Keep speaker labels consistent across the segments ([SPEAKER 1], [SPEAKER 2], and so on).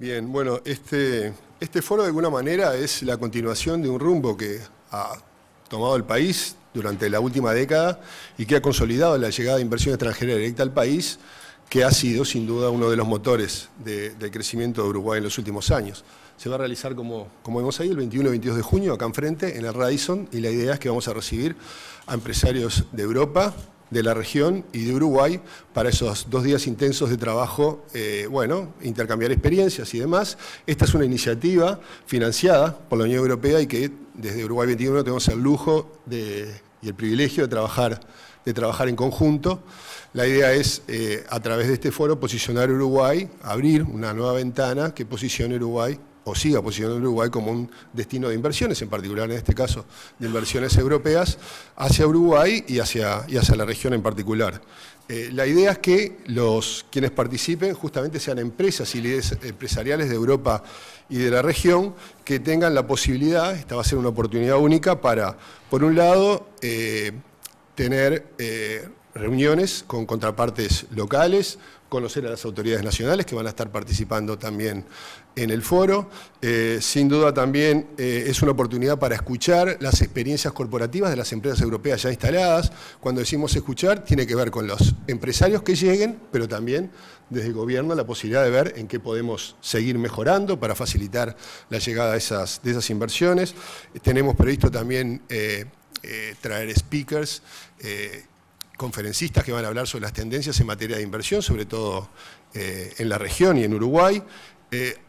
[SPEAKER 1] Bien, bueno, este foro de alguna manera es la continuación de un rumbo que ha tomado el país durante la última década y que ha consolidado la llegada de inversión extranjera directa al país, que ha sido sin duda uno de los motores del crecimiento de Uruguay en los últimos años. Se va a realizar, como vemos ahí, el 21 y 22 de junio, acá enfrente, en el Radisson, y la idea es que vamos a recibir a empresarios de Europa, de la región y de Uruguay para esos 2 días intensos de trabajo, intercambiar experiencias y demás. Esta es una iniciativa financiada por la Unión Europea y que desde Uruguay 21 tenemos el lujo y el privilegio de trabajar en conjunto. La idea es, a través de este foro, posicionar a Uruguay, abrir una nueva ventana que posicione Uruguay o siga posicionando a Uruguay como un destino de inversiones, en particular en este caso de inversiones europeas, hacia Uruguay y hacia la región en particular. La idea es que quienes participen justamente sean empresas y líderes empresariales de Europa y de la región que tengan la posibilidad, esta va a ser una oportunidad única para, por un lado, tener reuniones con contrapartes locales, conocer a las autoridades nacionales que van a estar participando también en el foro. Sin duda también es una oportunidad para escuchar las experiencias corporativas de las empresas europeas ya instaladas. Cuando decimos escuchar, tiene que ver con los empresarios que lleguen, pero también desde el gobierno la posibilidad de ver en qué podemos seguir mejorando para facilitar la llegada de esas inversiones. Tenemos previsto también traer speakers, conferencistas que van a hablar sobre las tendencias en materia de inversión, sobre todo en la región y en Uruguay.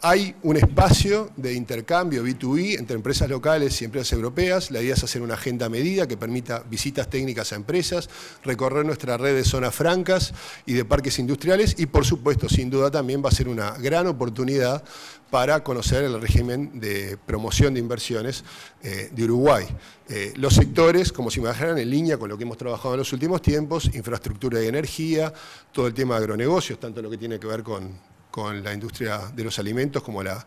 [SPEAKER 1] Hay un espacio de intercambio B2B entre empresas locales y empresas europeas. La idea es hacer una agenda a medida que permita visitas técnicas a empresas, recorrer nuestra red de zonas francas y de parques industriales y, por supuesto, sin duda también va a ser una gran oportunidad para conocer el régimen de promoción de inversiones de Uruguay. Los sectores, como se imaginan, en línea con lo que hemos trabajado en los últimos tiempos, infraestructura y energía, todo el tema de agronegocios, tanto lo que tiene que ver con la industria de los alimentos como la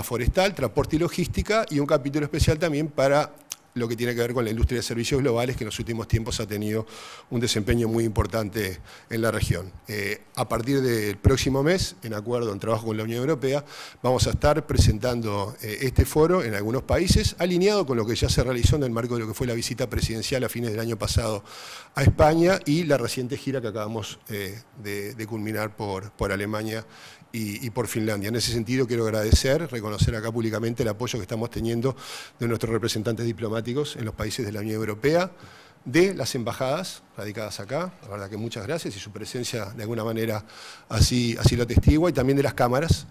[SPEAKER 1] forestal, transporte y logística, y un capítulo especial también para lo que tiene que ver con la industria de servicios globales, que en los últimos tiempos ha tenido un desempeño muy importante en la región. A partir del próximo mes, en acuerdo, en trabajo con la Unión Europea, vamos a estar presentando este foro en algunos países, alineado con lo que ya se realizó en el marco de lo que fue la visita presidencial a fines del año pasado a España y la reciente gira que acabamos de culminar por Alemania y por Finlandia. En ese sentido quiero reconocer acá públicamente el apoyo que estamos teniendo de nuestros representantes diplomáticos en los países de la Unión Europea, de las embajadas radicadas acá, la verdad que muchas gracias y su presencia de alguna manera así lo atestigua, y también de las cámaras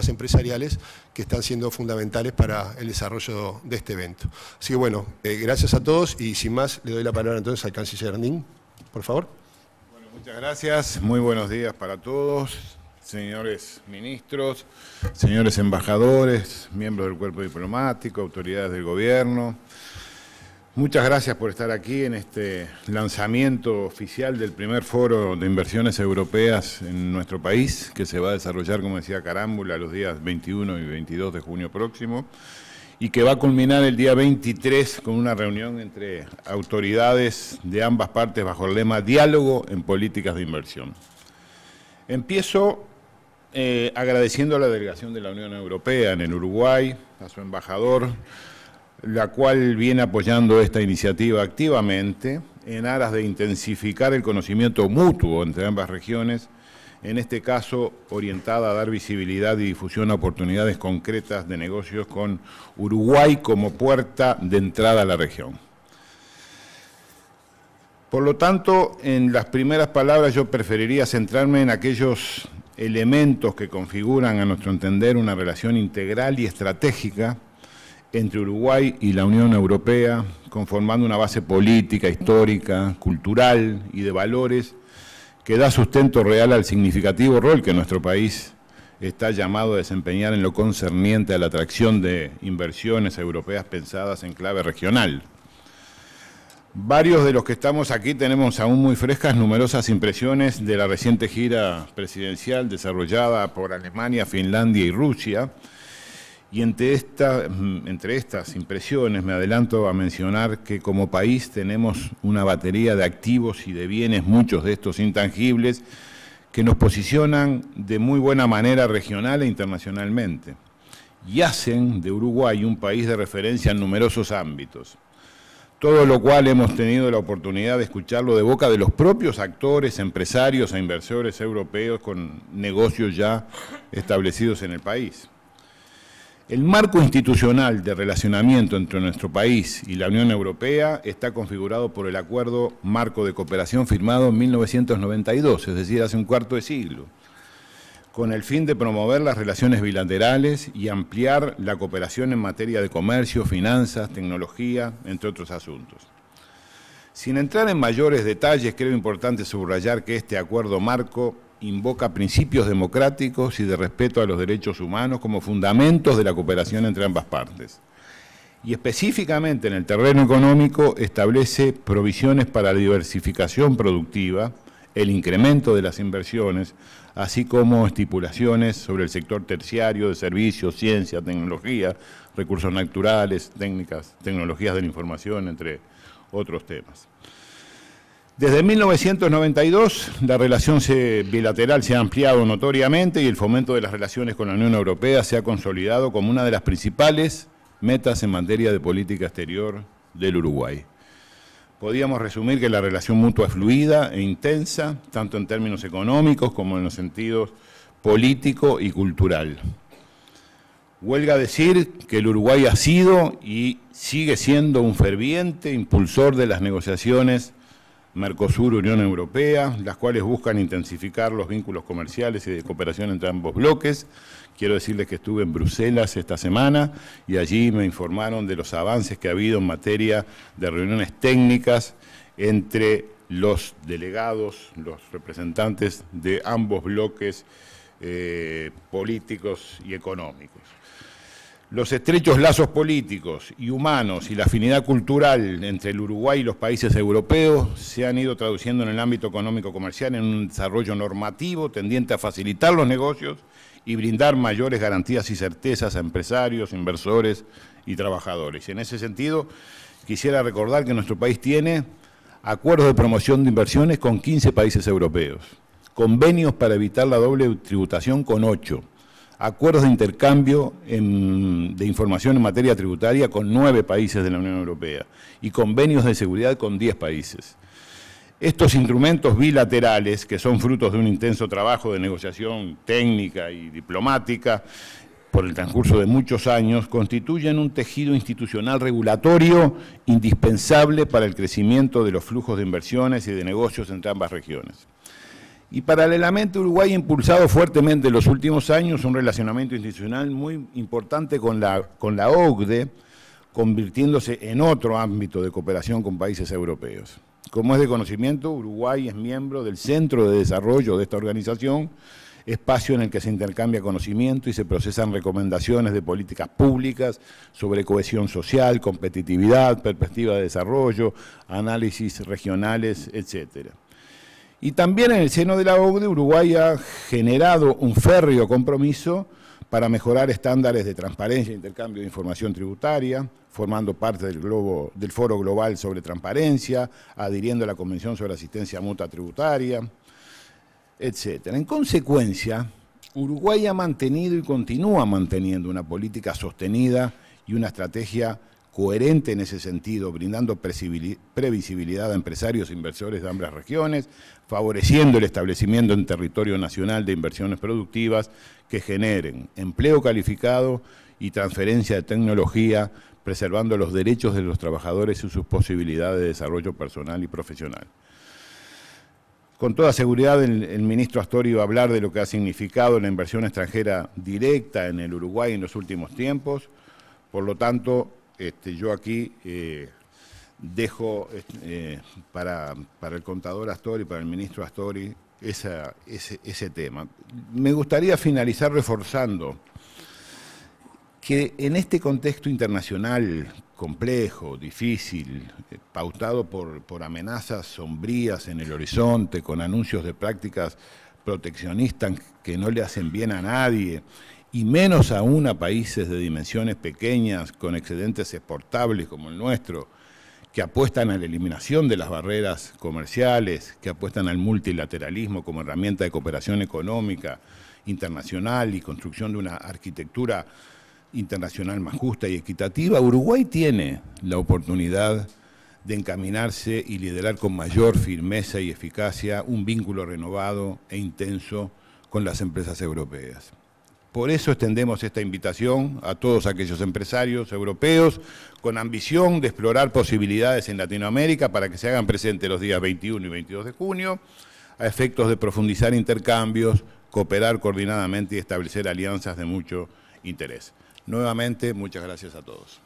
[SPEAKER 1] empresariales que están siendo fundamentales para el desarrollo de este evento. Así que bueno, gracias a todos y sin más le doy la palabra entonces al canciller Ning, por favor.
[SPEAKER 2] Bueno, muchas gracias, muy buenos días para todos. Señores ministros, señores embajadores, miembros del cuerpo diplomático, autoridades del gobierno, muchas gracias por estar aquí en este lanzamiento oficial del primer foro de inversiones europeas en nuestro país, que se va a desarrollar, como decía Carámbula, los días 21 y 22 de junio próximo, y que va a culminar el día 23 con una reunión entre autoridades de ambas partes bajo el lema Diálogo en Políticas de Inversión. Empiezo agradeciendo a la delegación de la Unión Europea en el Uruguay, a su embajador, la cual viene apoyando esta iniciativa activamente en aras de intensificar el conocimiento mutuo entre ambas regiones, en este caso orientada a dar visibilidad y difusión a oportunidades concretas de negocios con Uruguay como puerta de entrada a la región. Por lo tanto, en las primeras palabras yo preferiría centrarme en aquellos elementos que configuran, a nuestro entender, una relación integral y estratégica entre Uruguay y la Unión Europea, conformando una base política, histórica, cultural y de valores que da sustento real al significativo rol que nuestro país está llamado a desempeñar en lo concerniente a la atracción de inversiones europeas pensadas en clave regional. Varios de los que estamos aquí tenemos aún muy frescas numerosas impresiones de la reciente gira presidencial desarrollada por Alemania, Finlandia y Rusia, y entre estas impresiones me adelanto a mencionar que como país tenemos una batería de activos y de bienes, muchos de estos intangibles, que nos posicionan de muy buena manera regional e internacionalmente y hacen de Uruguay un país de referencia en numerosos ámbitos. Todo lo cual hemos tenido la oportunidad de escucharlo de boca de los propios actores, empresarios e inversores europeos con negocios ya establecidos en el país. El marco institucional de relacionamiento entre nuestro país y la Unión Europea está configurado por el Acuerdo Marco de Cooperación firmado en 1992, es decir, hace un cuarto de siglo, con el fin de promover las relaciones bilaterales y ampliar la cooperación en materia de comercio, finanzas, tecnología, entre otros asuntos. Sin entrar en mayores detalles, creo importante subrayar que este acuerdo marco invoca principios democráticos y de respeto a los derechos humanos como fundamentos de la cooperación entre ambas partes. Y específicamente en el terreno económico establece provisiones para la diversificación productiva, el incremento de las inversiones, así como estipulaciones sobre el sector terciario de servicios, ciencia, tecnología, recursos naturales, técnicas, tecnologías de la información, entre otros temas. Desde 1992, la relación bilateral se ha ampliado notoriamente y el fomento de las relaciones con la Unión Europea se ha consolidado como una de las principales metas en materia de política exterior del Uruguay. Podríamos resumir que la relación mutua es fluida e intensa, tanto en términos económicos como en los sentidos político y cultural. Huelga decir que el Uruguay ha sido y sigue siendo un ferviente impulsor de las negociaciones Mercosur-Unión Europea, las cuales buscan intensificar los vínculos comerciales y de cooperación entre ambos bloques. Quiero decirles que estuve en Bruselas esta semana y allí me informaron de los avances que ha habido en materia de reuniones técnicas entre los delegados, los representantes de ambos bloques políticos y económicos. Los estrechos lazos políticos y humanos y la afinidad cultural entre el Uruguay y los países europeos se han ido traduciendo en el ámbito económico-comercial en un desarrollo normativo tendiente a facilitar los negocios y brindar mayores garantías y certezas a empresarios, inversores y trabajadores. Y en ese sentido, quisiera recordar que nuestro país tiene acuerdos de promoción de inversiones con 15 países europeos, convenios para evitar la doble tributación con 8, acuerdos de intercambio de información en materia tributaria con 9 países de la Unión Europea y convenios de seguridad con 10 países. Estos instrumentos bilaterales, que son frutos de un intenso trabajo de negociación técnica y diplomática por el transcurso de muchos años, constituyen un tejido institucional regulatorio indispensable para el crecimiento de los flujos de inversiones y de negocios entre ambas regiones. Y paralelamente Uruguay ha impulsado fuertemente en los últimos años un relacionamiento institucional muy importante con la OCDE, convirtiéndose en otro ámbito de cooperación con países europeos. Como es de conocimiento, Uruguay es miembro del Centro de Desarrollo de esta organización, espacio en el que se intercambia conocimiento y se procesan recomendaciones de políticas públicas sobre cohesión social, competitividad, perspectiva de desarrollo, análisis regionales, etcétera. Y también en el seno de la OCDE, Uruguay ha generado un férreo compromiso para mejorar estándares de transparencia e intercambio de información tributaria, formando parte del Foro Global sobre Transparencia, adhiriendo a la Convención sobre Asistencia Mutua Tributaria, etc. En consecuencia, Uruguay ha mantenido y continúa manteniendo una política sostenida y una estrategia coherente en ese sentido, brindando previsibilidad a empresarios e inversores de ambas regiones, favoreciendo el establecimiento en territorio nacional de inversiones productivas que generen empleo calificado y transferencia de tecnología, preservando los derechos de los trabajadores y sus posibilidades de desarrollo personal y profesional. Con toda seguridad el ministro Astori va a hablar de lo que ha significado la inversión extranjera directa en el Uruguay en los últimos tiempos, por lo tanto, yo aquí dejo para el contador Astori, para el ministro Astori, ese tema. Me gustaría finalizar reforzando que en este contexto internacional complejo, difícil, pautado por amenazas sombrías en el horizonte, con anuncios de prácticas proteccionistas que no le hacen bien a nadie, y menos aún a países de dimensiones pequeñas, con excedentes exportables como el nuestro, que apuestan a la eliminación de las barreras comerciales, que apuestan al multilateralismo como herramienta de cooperación económica internacional y construcción de una arquitectura internacional más justa y equitativa, Uruguay tiene la oportunidad de encaminarse y liderar con mayor firmeza y eficacia un vínculo renovado e intenso con las empresas europeas. Por eso extendemos esta invitación a todos aquellos empresarios europeos con ambición de explorar posibilidades en Latinoamérica para que se hagan presentes los días 21 y 22 de junio, a efectos de profundizar intercambios, cooperar coordinadamente y establecer alianzas de mucho interés. Nuevamente, muchas gracias a todos.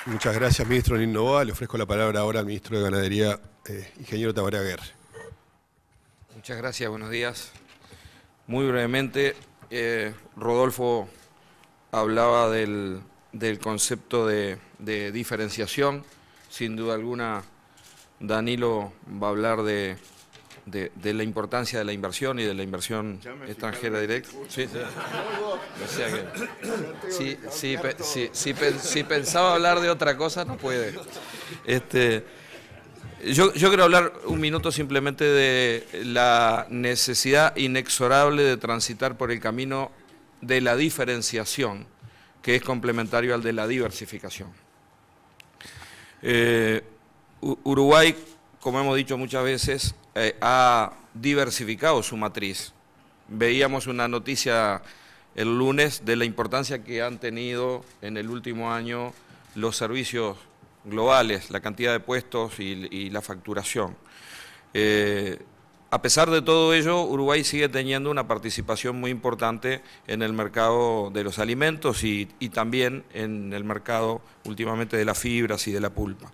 [SPEAKER 1] Muchas gracias, ministro Nil Novoa. Le ofrezco la palabra ahora al ministro de Ganadería, ingeniero Tabaré Aguerre.
[SPEAKER 3] Muchas gracias, buenos días. Muy brevemente, Rodolfo hablaba del concepto de diferenciación. Sin duda alguna, Danilo va a hablar de la importancia de la inversión y de la inversión extranjera directa. Sí, sí. O sea que, si pensaba hablar de otra cosa, no puede. Yo quiero hablar un minuto simplemente de la necesidad inexorable de transitar por el camino de la diferenciación, que es complementario al de la diversificación. Uruguay, como hemos dicho muchas veces, ha diversificado su matriz. Veíamos una noticia el lunes de la importancia que han tenido en el último año los servicios globales, la cantidad de puestos y la facturación. A pesar de todo ello, Uruguay sigue teniendo una participación muy importante en el mercado de los alimentos y también en el mercado últimamente de las fibras y de la pulpa.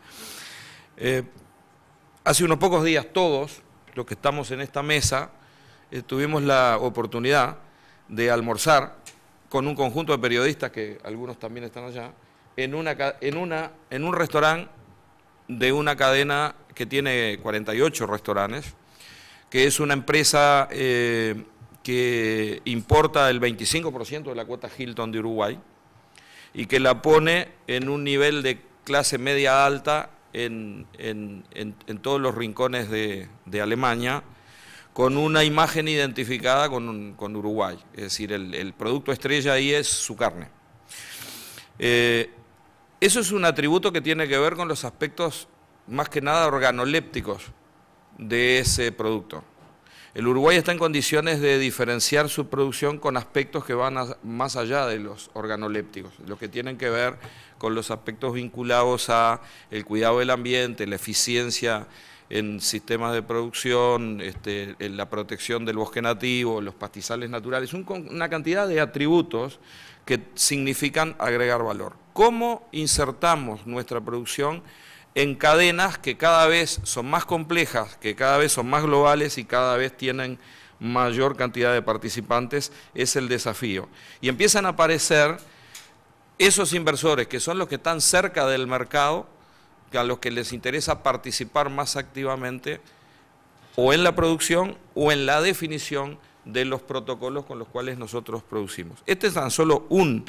[SPEAKER 3] Hace unos pocos días todos los que estamos en esta mesa tuvimos la oportunidad de almorzar con un conjunto de periodistas, que algunos también están allá, en un restaurante de una cadena que tiene 48 restaurantes, que es una empresa que importa el 25% de la cuota Hilton de Uruguay y que la pone en un nivel de clase media alta en todos los rincones de Alemania, con una imagen identificada con Uruguay. Es decir, el producto estrella ahí es su carne. Eso es un atributo que tiene que ver con los aspectos más que nada organolépticos de ese producto. El Uruguay está en condiciones de diferenciar su producción con aspectos que van más allá de los organolépticos, lo que tienen que ver con los aspectos vinculados a el cuidado del ambiente, la eficiencia en sistemas de producción, en la protección del bosque nativo, los pastizales naturales, una cantidad de atributos que significan agregar valor. ¿Cómo insertamos nuestra producción en cadenas que cada vez son más complejas, que cada vez son más globales y cada vez tienen mayor cantidad de participantes? Es el desafío. Y empiezan a aparecer esos inversores que son los que están cerca del mercado, a los que les interesa participar más activamente o en la producción o en la definición de los protocolos con los cuales nosotros producimos. Este es tan solo un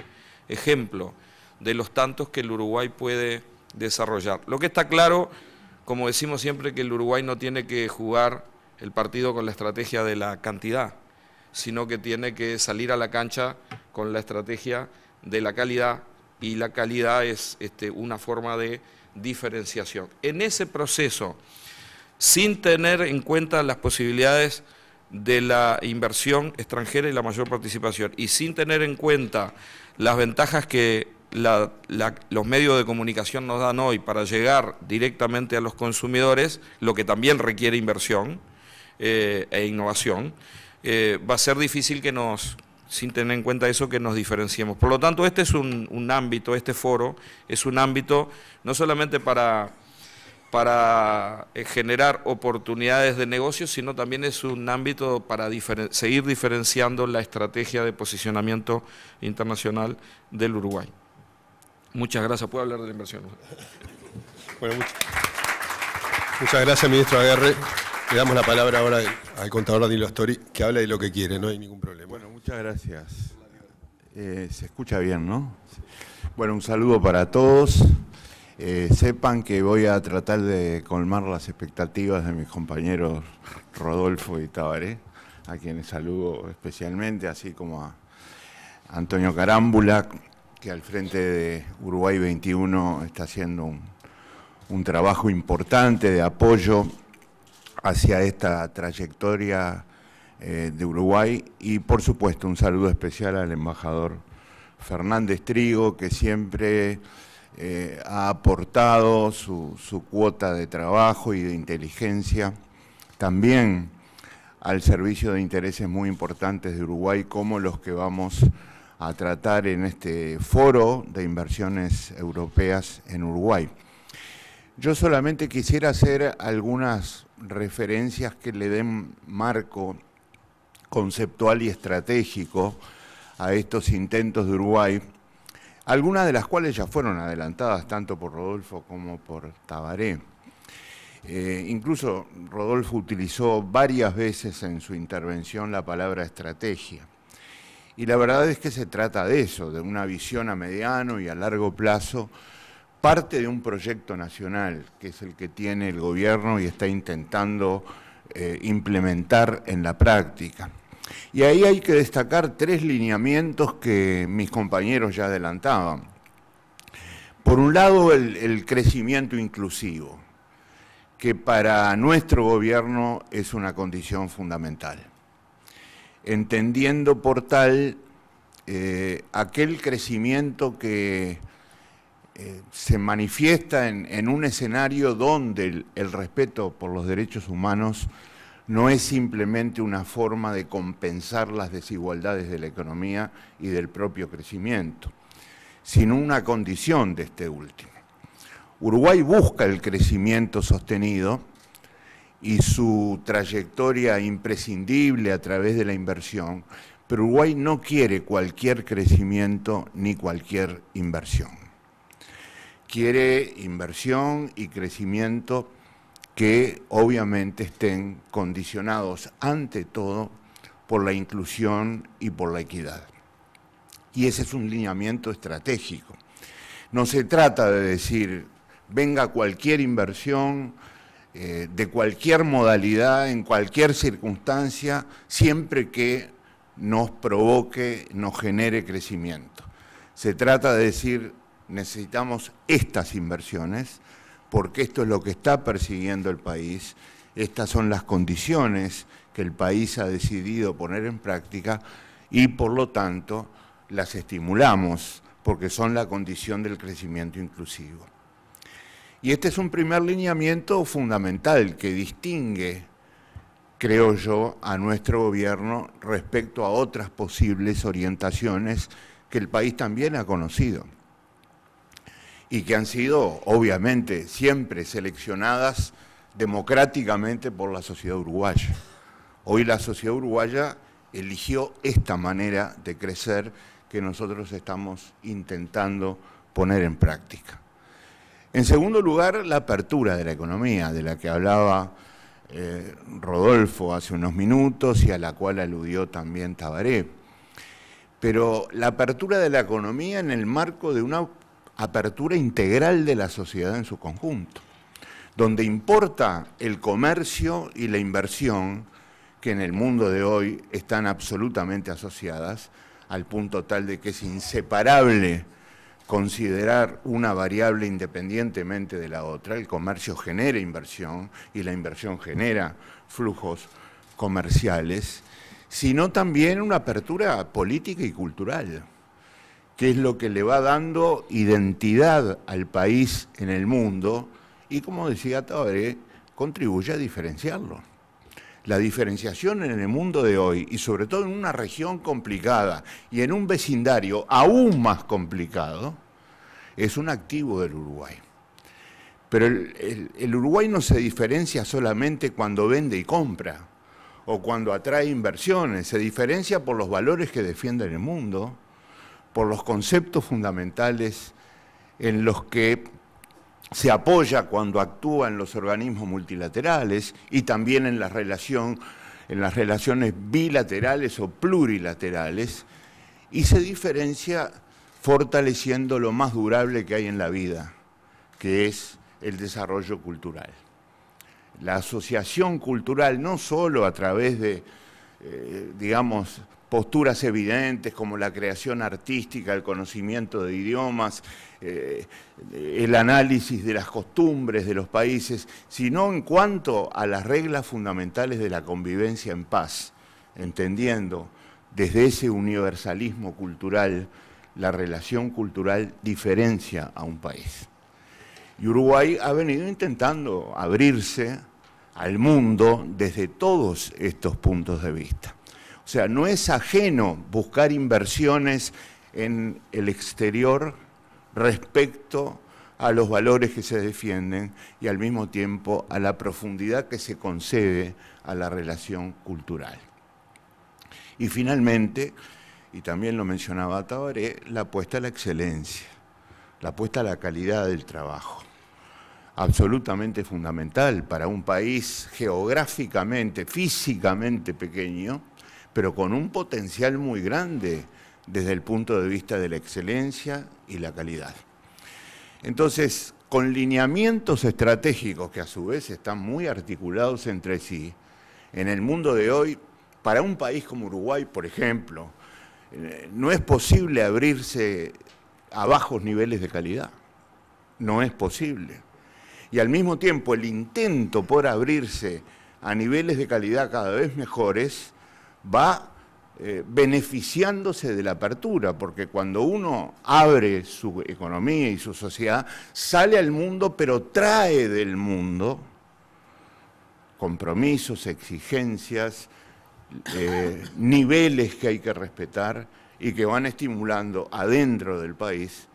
[SPEAKER 3] ejemplo de los tantos que el Uruguay puede desarrollar. Lo que está claro, como decimos siempre, que el Uruguay no tiene que jugar el partido con la estrategia de la cantidad, sino que tiene que salir a la cancha con la estrategia de la calidad, y la calidad es una forma de diferenciación. En ese proceso, sin tener en cuenta las posibilidades de la inversión extranjera y la mayor participación, y sin tener en cuenta las ventajas que los medios de comunicación nos dan hoy para llegar directamente a los consumidores, lo que también requiere inversión e innovación, va a ser difícil que sin tener en cuenta eso, que nos diferenciemos. Por lo tanto, este es un ámbito, este foro es un ámbito no solamente para generar oportunidades de negocio, sino también es un ámbito para seguir diferenciando la estrategia de posicionamiento internacional del Uruguay. Muchas gracias. ¿Puedo hablar de la inversión?
[SPEAKER 1] Bueno, muchas gracias, ministro Aguerre. Le damos la palabra ahora al contador Danilo Astori, que habla de lo que quiere, no hay ningún problema.
[SPEAKER 4] Bueno, muchas gracias. Se escucha bien, ¿no? Bueno, un saludo para todos. Sepan que voy a tratar de colmar las expectativas de mis compañeros Rodolfo y Tabaré, a quienes saludo especialmente, así como a Antonio Carámbula, que al frente de Uruguay 21 está haciendo un trabajo importante de apoyo hacia esta trayectoria de Uruguay, y por supuesto un saludo especial al embajador Fernández Trigo, que siempre ha aportado su cuota de trabajo y de inteligencia, también al servicio de intereses muy importantes de Uruguay, como los que vamos a tratar en este foro de inversiones europeas en Uruguay. Yo solamente quisiera hacer algunas referencias que le den marco conceptual y estratégico a estos intentos de Uruguay, algunas de las cuales ya fueron adelantadas tanto por Rodolfo como por Tabaré. Incluso Rodolfo utilizó varias veces en su intervención la palabra estrategia. Y la verdad es que se trata de eso, de una visión a mediano y a largo plazo, parte de un proyecto nacional, que es el que tiene el gobierno y está intentando implementar en la práctica. Y ahí hay que destacar tres lineamientos que mis compañeros ya adelantaban. Por un lado, el crecimiento inclusivo, que para nuestro gobierno es una condición fundamental, entendiendo por tal aquel crecimiento que se manifiesta en un escenario donde el respeto por los derechos humanos no es simplemente una forma de compensar las desigualdades de la economía y del propio crecimiento, sino una condición de este último. Uruguay busca el crecimiento sostenido y su trayectoria imprescindible a través de la inversión, pero Uruguay no quiere cualquier crecimiento ni cualquier inversión. Quiere inversión y crecimiento que obviamente estén condicionados ante todo por la inclusión y por la equidad. Y ese es un lineamiento estratégico. No se trata de decir, venga cualquier inversión, de cualquier modalidad, en cualquier circunstancia, siempre que nos provoque, nos genere crecimiento. Se trata de decir, necesitamos estas inversiones, porque esto es lo que está persiguiendo el país, estas son las condiciones que el país ha decidido poner en práctica y por lo tanto las estimulamos, porque son la condición del crecimiento inclusivo. Y este es un primer lineamiento fundamental que distingue, creo yo, a nuestro gobierno respecto a otras posibles orientaciones que el país también ha conocido y que han sido, obviamente, siempre seleccionadas democráticamente por la sociedad uruguaya. Hoy la sociedad uruguaya eligió esta manera de crecer que nosotros estamos intentando poner en práctica. En segundo lugar, la apertura de la economía, de la que hablaba Rodolfo hace unos minutos y a la cual aludió también Tabaré. Pero la apertura de la economía en el marco de una apertura integral de la sociedad en su conjunto, donde importa el comercio y la inversión, que en el mundo de hoy están absolutamente asociadas, al punto tal de que es inseparable considerar una variable independientemente de la otra. El comercio genera inversión y la inversión genera flujos comerciales, sino también una apertura política y cultural, que es lo que le va dando identidad al país en el mundo y, como decía Tabaré, contribuye a diferenciarlo. La diferenciación en el mundo de hoy, y sobre todo en una región complicada y en un vecindario aún más complicado, es un activo del Uruguay. Pero el Uruguay no se diferencia solamente cuando vende y compra, o cuando atrae inversiones, se diferencia por los valores que defiende en el mundo, por los conceptos fundamentales en los que se apoya cuando actúa en los organismos multilaterales y también en las relaciones bilaterales o plurilaterales, y se diferencia fortaleciendo lo más durable que hay en la vida, que es el desarrollo cultural. La asociación cultural, no solo a través de, digamos, posturas evidentes como la creación artística, el conocimiento de idiomas, el análisis de las costumbres de los países, sino en cuanto a las reglas fundamentales de la convivencia en paz, entendiendo desde ese universalismo cultural, la relación cultural diferencia a un país. Y Uruguay ha venido intentando abrirse al mundo desde todos estos puntos de vista. O sea, no es ajeno buscar inversiones en el exterior respecto a los valores que se defienden y al mismo tiempo a la profundidad que se concede a la relación cultural. Y finalmente, y también lo mencionaba Tabaré, la apuesta a la excelencia, la apuesta a la calidad del trabajo. Absolutamente fundamental para un país geográficamente, físicamente pequeño, pero con un potencial muy grande desde el punto de vista de la excelencia y la calidad. Entonces, con lineamientos estratégicos que a su vez están muy articulados entre sí, en el mundo de hoy, para un país como Uruguay, por ejemplo, no es posible abrirse a bajos niveles de calidad, no es posible. Y al mismo tiempo el intento por abrirse a niveles de calidad cada vez mejores va beneficiándose de la apertura, porque cuando uno abre su economía y su sociedad, sale al mundo, pero trae del mundo compromisos, exigencias, niveles que hay que respetar y que van estimulando adentro del país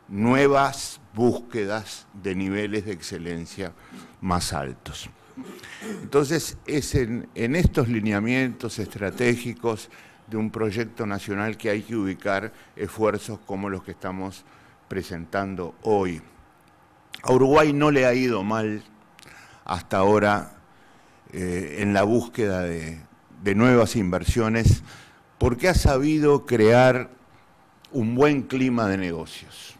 [SPEAKER 4] nuevas búsquedas de niveles de excelencia más altos. Entonces, es en estos lineamientos estratégicos de un proyecto nacional que hay que ubicar esfuerzos como los que estamos presentando hoy. A Uruguay no le ha ido mal hasta ahora en la búsqueda de nuevas inversiones porque ha sabido crear un buen clima de negocios.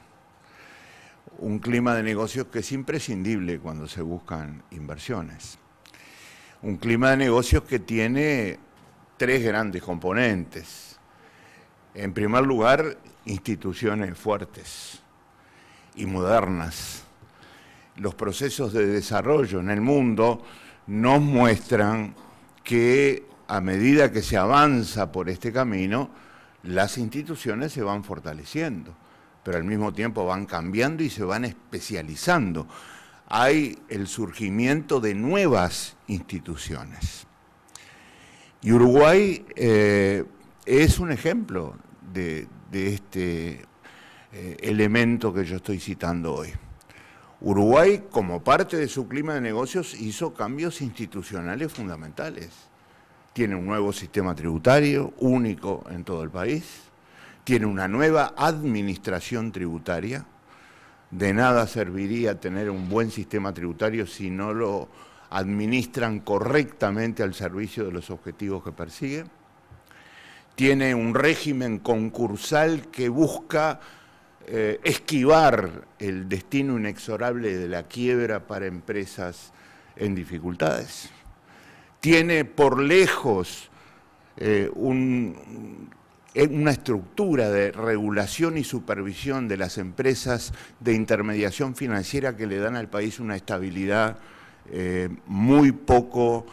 [SPEAKER 4] Un clima de negocios que es imprescindible cuando se buscan inversiones. Un clima de negocios que tiene tres grandes componentes. En primer lugar, instituciones fuertes y modernas. Los procesos de desarrollo en el mundo nos muestran que a medida que se avanza por este camino, las instituciones se van fortaleciendo, pero al mismo tiempo van cambiando y se van especializando. Hay el surgimiento de nuevas instituciones. Y Uruguay es un ejemplo de este elemento que yo estoy citando hoy. Uruguay, como parte de su clima de negocios, hizo cambios institucionales fundamentales. Tiene un nuevo sistema tributario, único en todo el país. Tiene una nueva administración tributaria. De nada serviría tener un buen sistema tributario si no lo administran correctamente al servicio de los objetivos que persigue. Tiene un régimen concursal que busca esquivar el destino inexorable de la quiebra para empresas en dificultades. Tiene por lejos una estructura de regulación y supervisión de las empresas de intermediación financiera que le dan al país una estabilidad muy poco,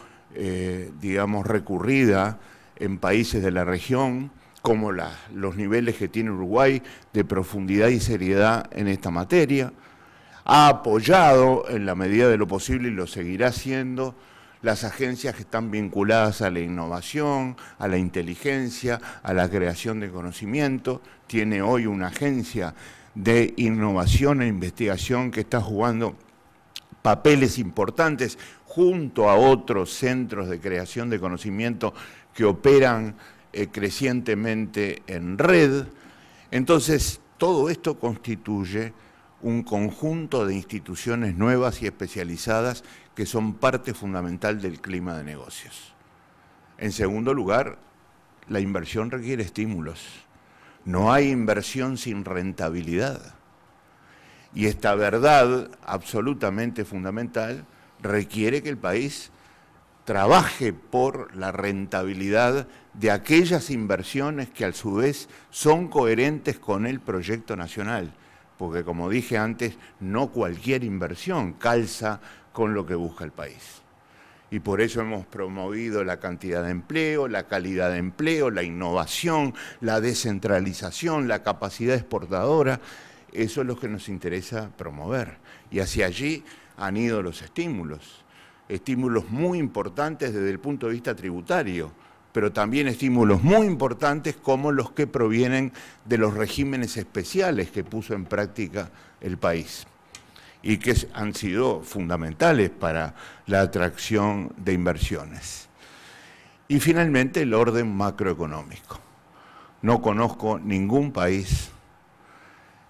[SPEAKER 4] digamos, recurrida en países de la región, como los niveles que tiene Uruguay de profundidad y seriedad en esta materia. Ha apoyado en la medida de lo posible y lo seguirá haciendo las agencias que están vinculadas a la innovación, a la inteligencia, a la creación de conocimiento. Tiene hoy una agencia de innovación e investigación que está jugando papeles importantes junto a otros centros de creación de conocimiento que operan crecientemente en red. Entonces, todo esto constituye un conjunto de instituciones nuevas y especializadas que son parte fundamental del clima de negocios. En segundo lugar, la inversión requiere estímulos No hay inversión sin rentabilidad. Y esta verdad absolutamente fundamental requiere que el país trabaje por la rentabilidad de aquellas inversiones que a su vez son coherentes con el proyecto nacional, porque como dije antes, no cualquier inversión calza con lo que busca el país. Y por eso hemos promovido la cantidad de empleo, la calidad de empleo, la innovación, la descentralización, la capacidad exportadora. Eso es lo que nos interesa promover. Y hacia allí han ido los estímulos. Estímulos muy importantes desde el punto de vista tributario, pero también estímulos muy importantes como los que provienen de los regímenes especiales que puso en práctica el país y que han sido fundamentales para la atracción de inversiones. Y finalmente el orden macroeconómico. No conozco ningún país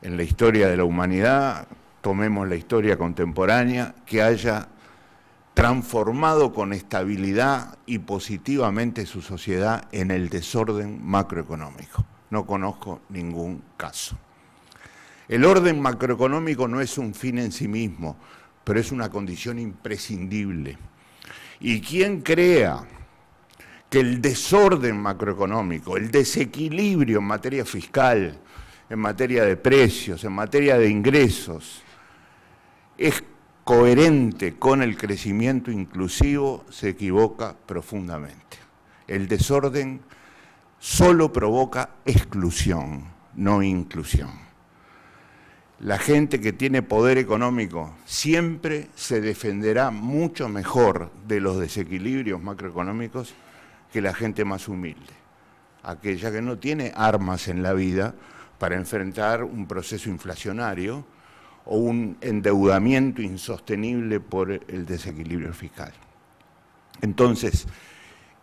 [SPEAKER 4] en la historia de la humanidad, tomemos la historia contemporánea, que haya transformado con estabilidad y positivamente su sociedad en el desorden macroeconómico. No conozco ningún caso. El orden macroeconómico no es un fin en sí mismo, pero es una condición imprescindible. Y quien crea que el desorden macroeconómico, el desequilibrio en materia fiscal, en materia de precios, en materia de ingresos, es coherente con el crecimiento inclusivo, se equivoca profundamente. El desorden solo provoca exclusión, no inclusión. La gente que tiene poder económico siempre se defenderá mucho mejor de los desequilibrios macroeconómicos que la gente más humilde, aquella que no tiene armas en la vida para enfrentar un proceso inflacionario o un endeudamiento insostenible por el desequilibrio fiscal. Entonces,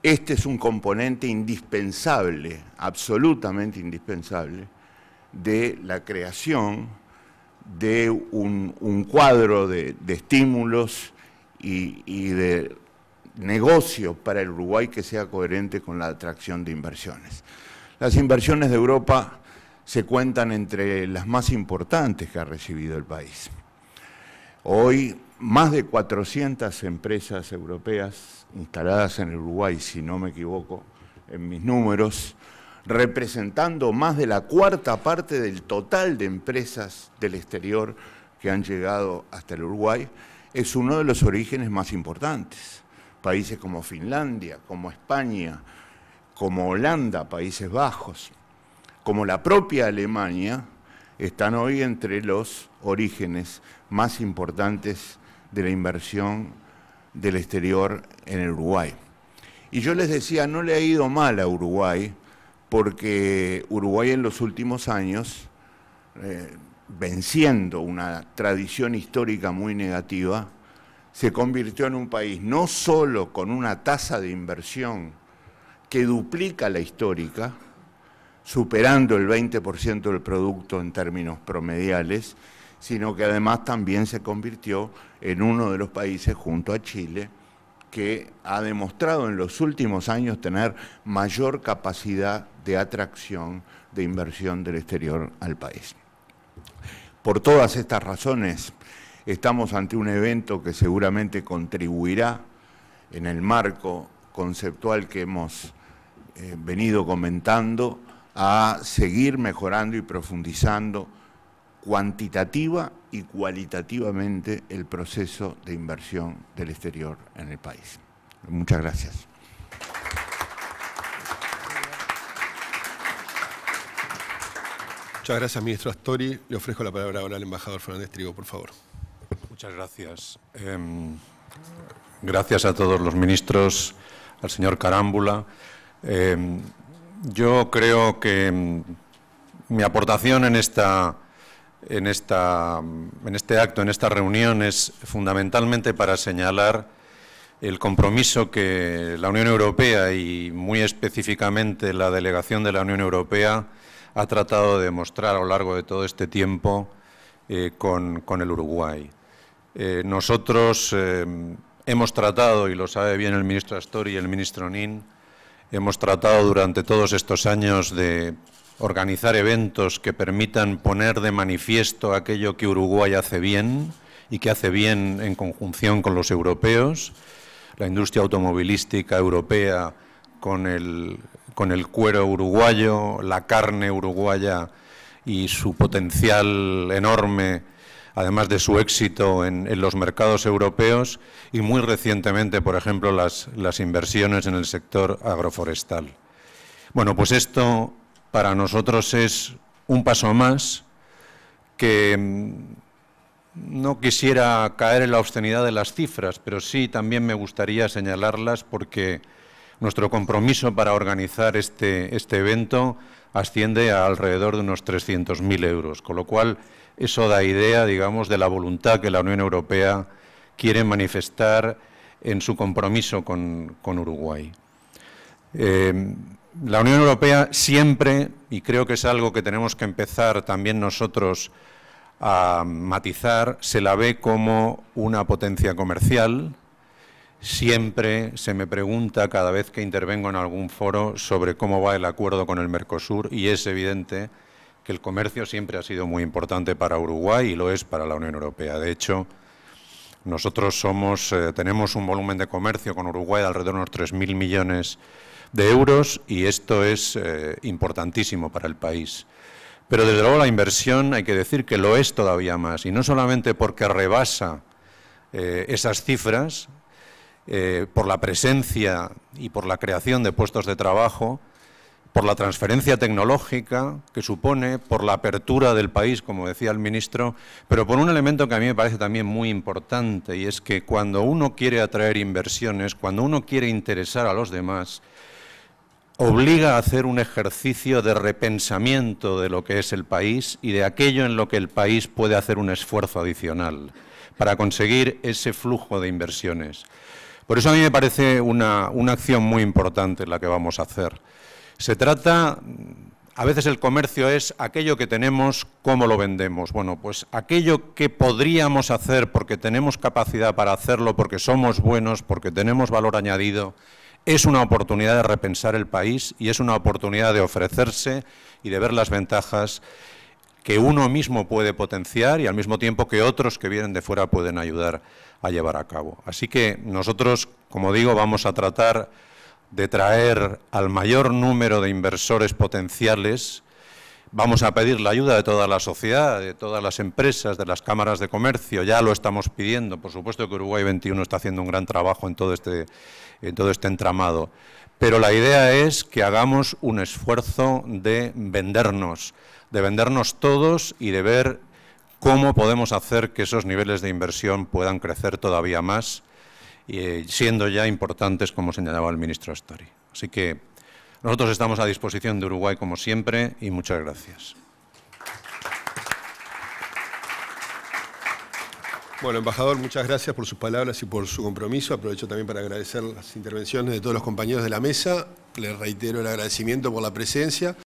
[SPEAKER 4] este es un componente indispensable, absolutamente indispensable, de la creación de un cuadro de estímulos y de negocio para el Uruguay que sea coherente con la atracción de inversiones. Las inversiones de Europa se cuentan entre las más importantes que ha recibido el país. Hoy, más de 400 empresas europeas instaladas en el Uruguay, si no me equivoco, en mis números, representando más de la cuarta parte del total de empresas del exterior que han llegado hasta el Uruguay, es uno de los orígenes más importantes. Países como Finlandia, como España, como Holanda, Países Bajos, como la propia Alemania, están hoy entre los orígenes más importantes de la inversión del exterior en el Uruguay. Y yo les decía, no le ha ido mal a Uruguay, porque Uruguay en los últimos años, venciendo una tradición histórica muy negativa, se convirtió en un país no solo con una tasa de inversión que duplica la histórica, superando el 20% del producto en términos promediales, sino que además también se convirtió en uno de los países, junto a Chile, que ha demostrado en los últimos años tener mayor capacidad de atracción de inversión del exterior al país. Por todas estas razones, estamos ante un evento que seguramente contribuirá en el marco conceptual que hemos venido comentando a seguir mejorando y profundizando cuantitativa y cualitativamente el proceso de inversión del exterior en el país. Muchas gracias.
[SPEAKER 1] Muchas gracias, ministro Astori. Le ofrezco la palabra ahora al embajador Fernández Trigo, por favor.
[SPEAKER 5] Muchas gracias. Gracias a todos los ministros, al señor Carámbula. Yo creo que mi aportación en este acto, en esta reunión, es fundamentalmente para señalar el compromiso que la Unión Europea y muy específicamente la delegación de la Unión Europea ha tratado de demostrar a lo largo de todo este tiempo con el Uruguay. Nosotros hemos tratado, y lo sabe bien el ministro Astori y el ministro Nin, hemos tratado durante todos estos años de organizar eventos que permitan poner de manifiesto aquello que Uruguay hace bien y que hace bien en conjunción con los europeos, la industria automovilística europea con el cuero uruguayo, la carne uruguaya y su potencial enorme, además de su éxito en los mercados europeos, y muy recientemente, por ejemplo, las inversiones en el sector agroforestal. Bueno, pues esto para nosotros es un paso más que no quisiera caer en la obscenidad de las cifras, pero sí también me gustaría señalarlas porque nuestro compromiso para organizar este evento asciende a alrededor de unos 300.000 euros, con lo cual eso da idea, digamos, de la voluntad que la Unión Europea quiere manifestar en su compromiso con Uruguay. La Unión Europea siempre, y creo que es algo que tenemos que empezar también nosotros a matizar, se la ve como una potencia comercial. Siempre se me pregunta cada vez que intervengo en algún foro sobre cómo va el acuerdo con el Mercosur y es evidente que el comercio siempre ha sido muy importante para Uruguay y lo es para la Unión Europea. De hecho, nosotros tenemos un volumen de comercio con Uruguay de alrededor de unos 3.000 millones de euros y esto es importantísimo para el país. Pero desde luego la inversión hay que decir que lo es todavía más y no solamente porque rebasa esas cifras, por la presencia y por la creación de puestos de trabajo, por la transferencia tecnológica que supone, por la apertura del país, como decía el ministro, pero por un elemento que a mí me parece también muy importante y es que cuando uno quiere atraer inversiones, cuando uno quiere interesar a los demás, obliga a hacer un ejercicio de repensamiento de lo que es el país y de aquello en lo que el país puede hacer un esfuerzo adicional para conseguir ese flujo de inversiones. Por eso a mí me parece una acción muy importante la que vamos a hacer. Se trata, a veces el comercio es aquello que tenemos, cómo lo vendemos. Bueno, pues aquello que podríamos hacer porque tenemos capacidad para hacerlo, porque somos buenos, porque tenemos valor añadido, es una oportunidad de repensar el país y es una oportunidad de ofrecerse y de ver las ventajas que uno mismo puede potenciar y al mismo tiempo que otros que vienen de fuera pueden ayudar a llevar a cabo. Así que nosotros, como digo, vamos a tratar de traer al mayor número de inversores potenciales. Vamos a pedir la ayuda de toda la sociedad, de todas las empresas, de las cámaras de comercio, ya lo estamos pidiendo. Por supuesto que Uruguay 21 está haciendo un gran trabajo en todo este entramado. Pero la idea es que hagamos un esfuerzo de vendernos todos y de ver cómo podemos hacer que esos niveles de inversión puedan crecer todavía más, siendo ya importantes, como señalaba el ministro Astori. Así que nosotros estamos a disposición de Uruguay, como siempre, y muchas gracias.
[SPEAKER 1] Bueno, embajador, muchas gracias por sus palabras y por su compromiso. Aprovecho también para agradecer las intervenciones de todos los compañeros de la mesa. Les reitero el agradecimiento por la presencia.